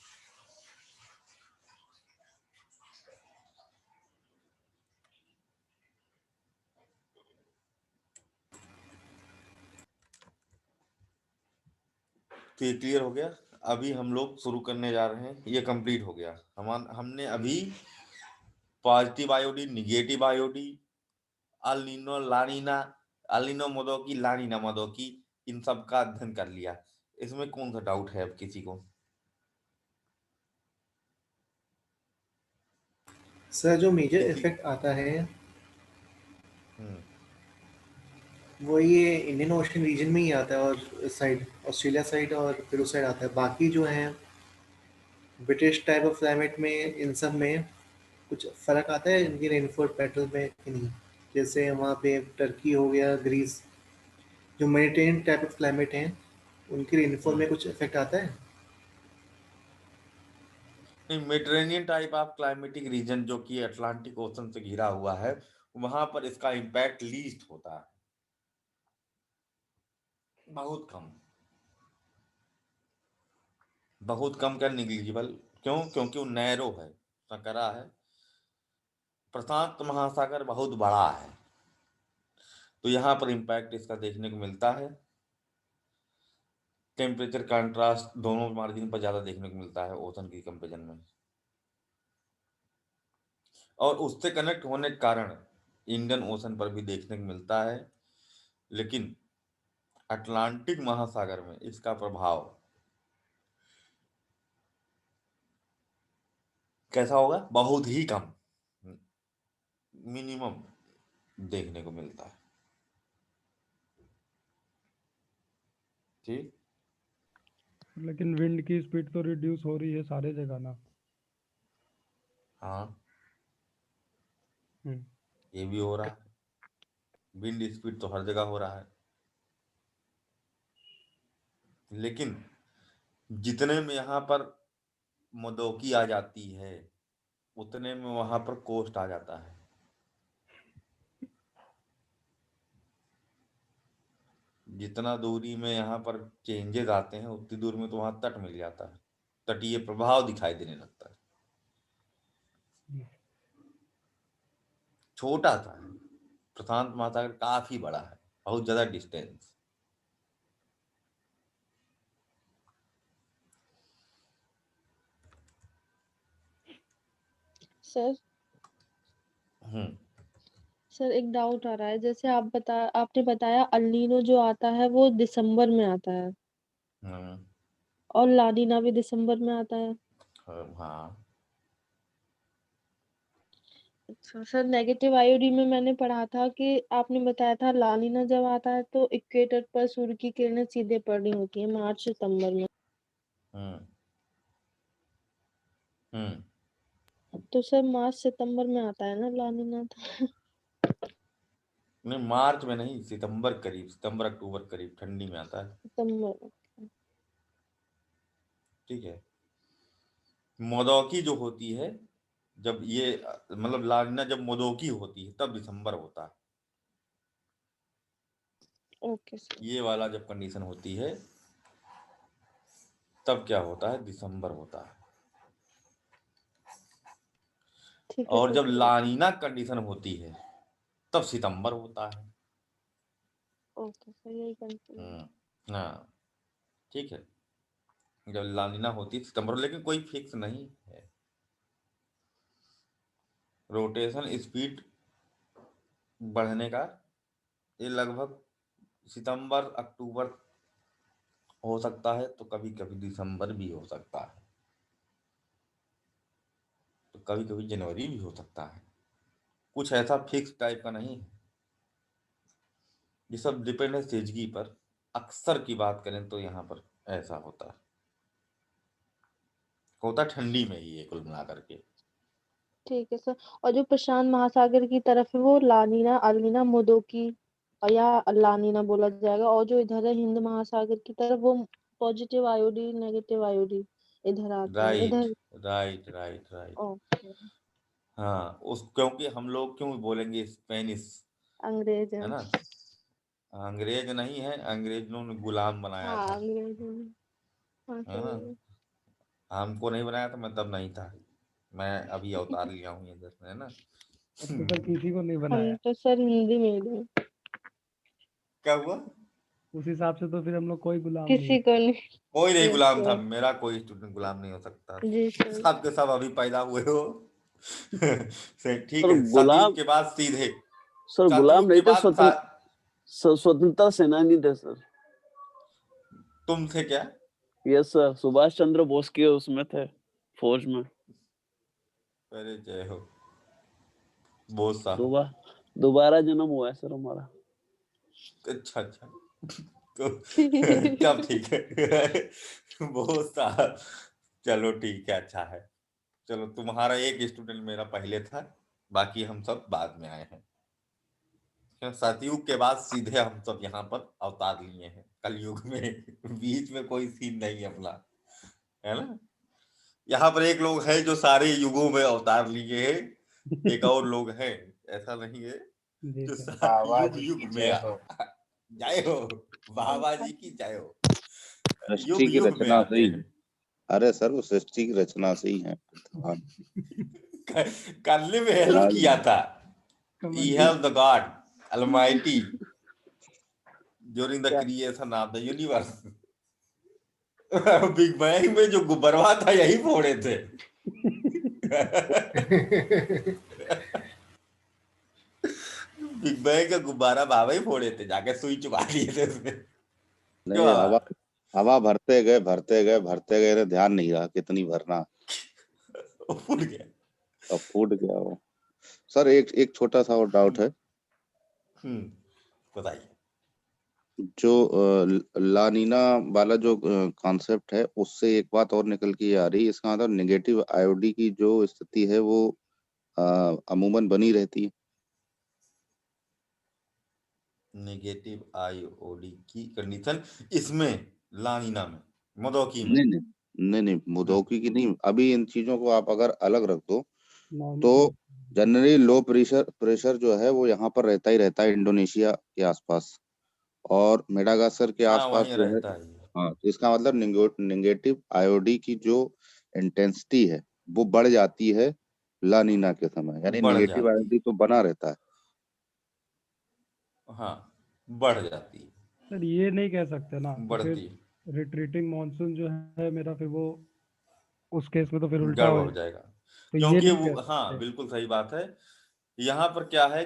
तो ये क्लियर हो गया। अभी हम लोग शुरू करने जा रहे हैं, ये कंप्लीट हो गया, हमने अभी positive IOD, negative IOD, El Nino La Nina, El Nino Modoki, La Nina Modoki, इन सब का अध्ययन कर लिया। इसमें कौन सा डाउट है अब किसी को? सर जो मेजर किसी इफेक्ट आता है हम्म वो ये इंडियन ओशन रीजन में ही आता है, और इस साइड ऑस्ट्रेलिया साइड और पेरू साइड आता है। बाकी जो है ब्रिटिश टाइप ऑफ क्लाइमेट में, इन सब में कुछ फ़र्क आता है इनकी रेनफॉल पैटर्न में कि नहीं? जैसे वहाँ पे टर्की हो गया, ग्रीस, जो मेडिटेरेनियन टाइप ऑफ क्लाइमेट हैं, उनकी रेनफॉल में हम्म कुछ इफेक्ट आता है? नहीं, Mediterranean type of climatic reason जो कि अटलांटिक ओशन से घिरा हुआ है, वहां पर इसका इम्पैक्ट लीस्ट होता है, बहुत कम, बहुत कम का निग्लिजिबल। क्यों? क्योंकि वो नैरो है, सकरा है, प्रशांत महासागर बहुत बड़ा है, तो यहाँ पर इम्पैक्ट इसका देखने को मिलता है। टेम्परेचर कंट्रास्ट दोनों मार्जिन पर ज्यादा देखने को मिलता है ओशन की कंपेरिजन में, और उससे कनेक्ट होने के कारण इंडियन ओशन पर भी देखने को मिलता है, लेकिन अटलांटिक महासागर में इसका प्रभाव कैसा होगा? बहुत ही कम, मिनिमम देखने को मिलता है। ठीक। लेकिन विंड की स्पीड तो रिड्यूस हो रही है सारे जगह ना। हाँ, हम्म, ये भी हो रहा है, विंड स्पीड तो हर जगह हो रहा है, लेकिन जितने में यहाँ पर मदोकी आ जाती है उतने में वहां पर कोस्ट आ जाता है। जितना दूरी में यहाँ पर चेंजेस आते हैं उतनी दूर में तो वहां तट मिल जाता है, तटीय प्रभाव दिखाई देने लगता है। छोटा सा है, प्रशांत महासागर काफी बड़ा है, बहुत ज्यादा डिस्टेंस। सर हम्म सर एक डाउट आ रहा है, जैसे आपने बताया अल्नीनो जो आता है वो दिसंबर में आता है हम्म, और लानीना भी दिसंबर में आता है। हाँ। अच्छा सर, नेगेटिव आयोडी में मैंने पढ़ा था कि आपने बताया था लानीना जब आता है तो इक्वेटर पर सूर्य की किरणें सीधे पड़नी होती है मार्च सितंबर में। हम्म हम्म तो सर मार्च सितंबर में आता है ना लानीना तो। नहीं, मार्च में नहीं, सितंबर करीब, सितंबर अक्टूबर करीब ठंडी में आता है। सितंबर। ठीक है। मोदौकी जो होती है, जब ये मतलब लानिना जब मोदौकी होती है तब दिसंबर होता है। Okay sir. ये वाला जब कंडीशन होती है तब क्या होता है? दिसंबर होता है। ठीक है और सर, जब क्लियर। लानिना कंडीशन होती है तब सितंबर होता है। ओके सर, यही कंफ्यूजन। हाँ, ठीक है। जब लानिना होती है सितंबर, लेकिन कोई फिक्स नहीं है। रोटेशन स्पीड बढ़ने का ये लगभग सितंबर अक्टूबर हो सकता है, तो कभी कभी दिसंबर भी हो सकता है, तो कभी कभी जनवरी भी हो सकता है। कुछ ऐसा फिक्स टाइप का नहीं है। ये सब डिपेंड है सेजगी पर। अक्सर की बात करें तो यहाँ पर ऐसा होता ठंडी में ही है कुल मिला करके। ठीक है सर, और जो प्रशांत महासागर की तरफ है वो लानीना अल्नीना मोदोकी और या लानीना बोला जाएगा, और जो इधर है हिंद महासागर की तरफ वो पॉजिटिव आयोडी नेगेटिव आयोडी इधर आते हैं राइट, इधर। Right, right, right. ओके। हाँ, उस क्योंकि हम लोग क्यों बोलेंगे स्पेनिश, अंग्रेज है हैं। ना? अंग्रेज नहीं है, अंग्रेजों ने गुलाम बनाया हाँ था, अंग्रेज हैं। हाँ है ना? सही है। हमको नहीं बनाया था, मैं तब नहीं था, मैं अभी अवतार लिया हूँ इधर में, है ना? अब तो सर किसी को नहीं हम बनाया। तो सर हिंदी मीडियम, क्या हुआ? उस हिसाब से तो फिर हम लोग कोई गुलाम नहीं। किसी को नहीं। कोई नहीं यस गुलाम था, सर। मेरा कोई स्टूडेंट गुलाम नहीं हो सकता। जी सर। सब के सब अभी पैदा हुए हो। ठीक सर है, सतयुग गुलाम के बाद सीधे, सर गुलाम सतयुग के नहीं थे, बाद स्वतंत्रता सेनानी थे सर। तुम थे क्या? यस सर, सुभाष चंद्र बोस के उसमें थे, फौज में। अरे जय हो बोस साहब। दोबारा जन्म हुआ है सर हमारा। अच्छा अच्छा, तो तब ठीक है। बोस साहब, चलो ठीक है, अच्छा है। चलो, तुम्हारा एक स्टूडेंट मेरा पहले था, बाकी हम सब बाद में आए हैं। सतयुग के बाद सीधे हम सब यहाँ पर अवतार लिए हैं कलयुग में। बीच में कोई सीन नहीं है अपना, है ना? यहाँ पर एक लोग है जो सारे युगों में अवतार लिए हैं, एक और लोग हैं, ऐसा नहीं है, जी जो सर। बाबा युग जी युग की में जय हो। जय हो, बाबा जी की जय हो। सृष्टि युग की युग में रचना से आते ही। हैं। अरे सर, वो सृष्टि की रचना से ही है। हाँ, करने में हेल्प किया था। He commentary helped the God Almighty during the क्या creation of the universe. Big bang में जो गुब्बरवा था यही फोड़े थे। बिग बैंग का गुब्बारा बाबा ही फोड़े थे, जाके सुई चुका दिए थे उसमें। क्यों नहीं, बाबा? हवा हवा भरते गए भरते गए भरते गए, रे ध्यान नहीं रहा कितनी भरना। वो फूट गया। अब फूट गया वो। सर एक छोटा सा और डाउट है, बताइए। जो ला नीना वाला जो कॉन्सेप्ट है, उससे एक बात और निकल के आ रही है, इसका मतलब नेगेटिव आईओडी की जो स्थिति है वो अमूमन बनी रहती है। नेगेटिव आईओडी की कंडीशन इसमें ला नीना में, मोदोकी में? नहीं मुदौकी की नहीं, अभी इन चीजों को आप अगर अलग रख दो नॉन तो जनरली लो प्रेशर जो है वो यहाँ पर रहता ही रहता है, इंडोनेशिया के आसपास और मेडागास्कर के हाँ आसपास वहीं जो है। रहता है ये। हाँ, तो इसका मतलब नेगेटिव आईओडी की जो इंटेंसिटी है वो बढ़ जाती है ला नीना के समय, यानी बढ़ नेगेटिव जाती आईओडी तो बना रहता है। हाँ बढ़ जाती है, सर ये नहीं कह सकते ना, तो बढ़ती फिर है, रिट्रीटिंग मानसून जो है मेरा, फिर वो उस केस में तो फिर उल्टा गड़बड़ हो हो जाएगा। तो ये क्योंकि नहीं कह वो, हाँ सकते। बिल्कुल सही बात है। यहाँ पर क्या है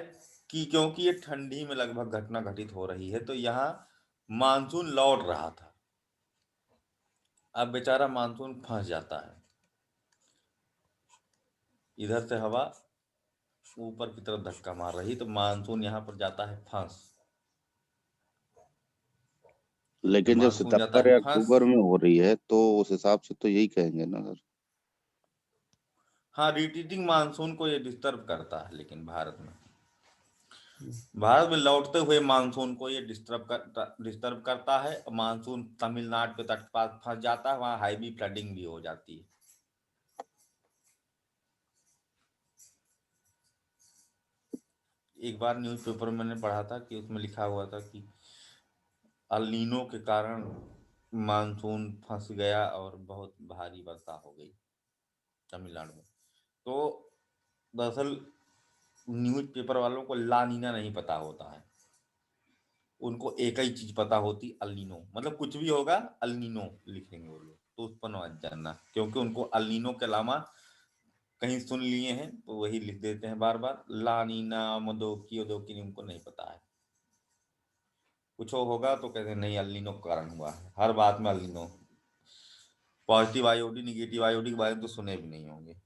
कि क्योंकि ये ठंडी में लगभग घटना घटित हो रही है, तो यहाँ मानसून लौट रहा था, अब बेचारा मानसून फंस जाता है। इधर से हवा ऊपर की तरफ धक्का मार रही, तो मानसून यहाँ पर जाता है फंस। लेकिन जब मानसून जाता सितंबर है या फंस, अक्टूबर में हो रही है तो उस हिसाब से तो यही कहेंगे ना सर। हाँ रिट्रीटिंग मानसून को ये डिस्टर्ब करता है, लेकिन भारत में लौटते हुए मानसून को ये डिस्टर्ब करता है। मानसून तमिलनाडु के तट पर फंस जाता है, वहाँ हाईवी फ्लडिंग भी हो जाती है। एक बार न्यूज़पेपर में मैंने पढ़ा था कि उसमें लिखा हुआ था कि अल नीनो के कारण मानसून फंस गया और बहुत भारी वर्षा हो गई तमिलनाडु में। तो दरअसल न्यूज़पेपर वालों को ला नीना नहीं पता होता है, उनको एक ही चीज पता होती, अल नीनो, मतलब कुछ भी होगा अल नीनो लिखेंगे वो लोग, तो उस पर मत जानना, क्योंकि उनको अल नीनो के अलावा कहीं सुन लिए हैं तो वही लिख देते हैं बार बार। ला नीना मदोकी उदोकी उनको नहीं पता है। कुछ होगा तो कहते हैं नहीं अल नीनो के कारण हुआ है, हर बात में El Nino. Positive IOD negative IOD के बारे में तो सुने भी नहीं होंगे,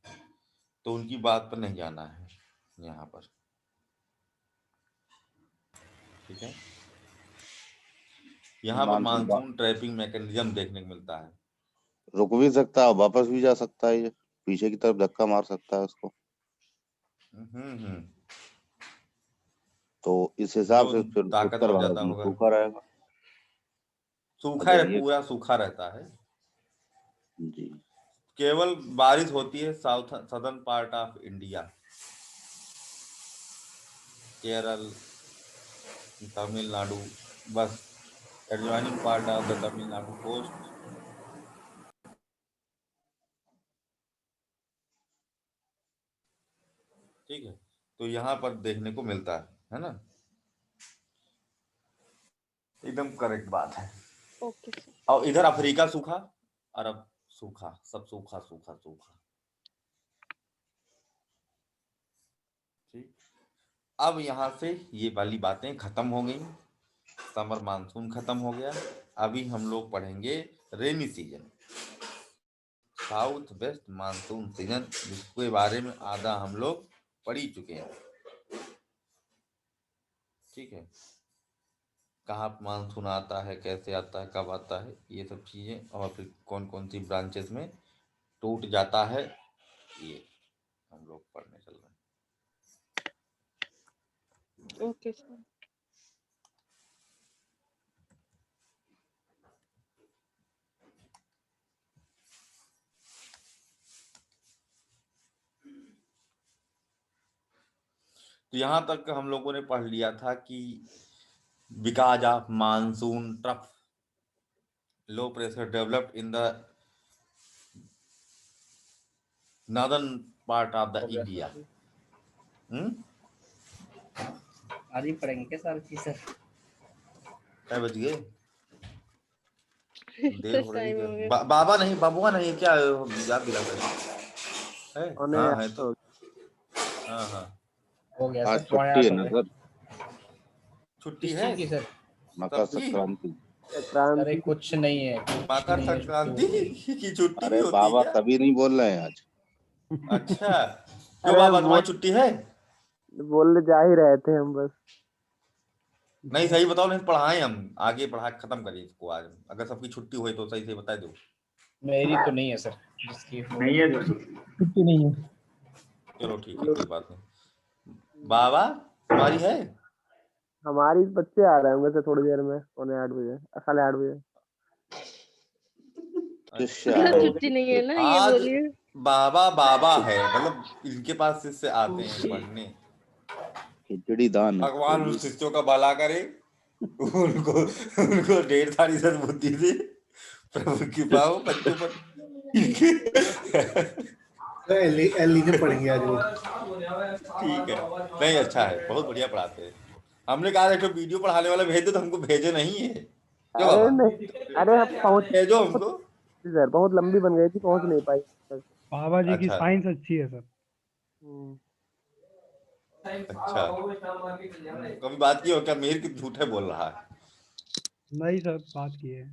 तो उनकी बात पर नहीं जाना है यहाँ पर, ठीक है। यहाँ पर मानसून ट्रैपिंग मैकेनिज्म देखने को मिलता है। रुक भी सकता है, वापस भी जा सकता है, ये पीछे की तरफ धक्का मार सकता है उसको। तो इस हिसाब से जो फिर उत्तर ताकतवर भारत ज्यादा में होगा, सूखा रहेगा। सूखा है, जब ये पूरा सूखा रहता है। जी केवल बारिश होती है south southern part of India, Kerala, Tamil Nadu, बस adjoining part of the Tamil Nadu coast. ठीक है, तो यहाँ पर देखने को मिलता है ना, एकदम करेक्ट बात है। Okay sir. और इधर अफ्रीका सूखा, अरब सूखा, सब सूखा सूखा सूखा। ठीक, अब यहाँ से ये वाली बातें खत्म हो गई, समर मानसून खत्म हो गया। अभी हम लोग पढ़ेंगे rainy season, south west monsoon season, जिसके बारे में आधा हम लोग पढ़ ही चुके हैं। ठीक है, कहाँ मानसून आता है, कैसे आता है, कब आता है, ये सब चीजें, और फिर कौन कौन सी ब्रांचेस में टूट जाता है, ये हम लोग पढ़ने चल रहे हैं। Okay sir. तो यहाँ तक हम लोगों ने पढ़ लिया था कि because of monsoon trough low pressure developed in the northern part of the India. आज ही पढ़ेंगे क्या सारी चीज सर? क्या बज गए? देर सर हो रही टाइम है हो क्या? गया। बाबा नहीं, बाबुआ नहीं, क्या याद दिला है? हाँ है तो, हाँ हाँ हो गया आज सर, छुट्टी है ना सर, छुट्टी किस है चीज की सर? मकर सबकी। संक्रांति। अरे कुछ नहीं है, मकर संक्रांति की छुट्टी भी अरे होती है बाबा क्या? कभी नहीं बोल रहे हैं आज। अच्छा, क्यों अरे बाबा वो तुम्हारी छुट्टी है? बोलने जा ही रहे थे हम बस। नहीं सही बताओ, नहीं पढ़ाएं हम आगे, पढ़ा खत्म करिए इसको आज। अगर सबकी छुट्टी हुई तो सही से बता दो। मेरी तो नहीं है सर, जिसकी नहीं है सर। छुट्टी नहीं है। चलो ठीक है, कोई बात नहीं। बाबा तुम्हारी है? हमारी बच्चे आ रहे होंगे थोड़ी देर में, 7:45 साढ़े 8 बजे। शिष्य आ रहे हैं। छुट्टी नहीं है ना, ये आज बोलिए। बाबा बाबा है, मतलब इनके पास शिष्य आते हैं पढ़ने। खिचड़ी दान। भगवान उन शिष्यों का भला करे, उनको उनको ढेर सारी सद्बुद्धि दे, प्रभु की पाओ बच्चों पर। एलिने पढ़ेंगे आज वो। ठीक है, नहीं अच्छा है, बहुत बढ़िया पढ़ाते हैं। हमने कहा एक वीडियो पढ़ाने वाला भेज दो, तो हमको भेजे नहीं है। क्यों अरे बाबा? नहीं, अरे हम पहुंच भेजो हमको। सर, बहुत लंबी बन गई थी, पहुंच नहीं पाई तक। बाबा जी की अच्छा साइंस अच्छी है सर। अच्छा, कभी बात की हो क्या? मेहर की झूठे बोल रहा है। नहीं सर, बात की है।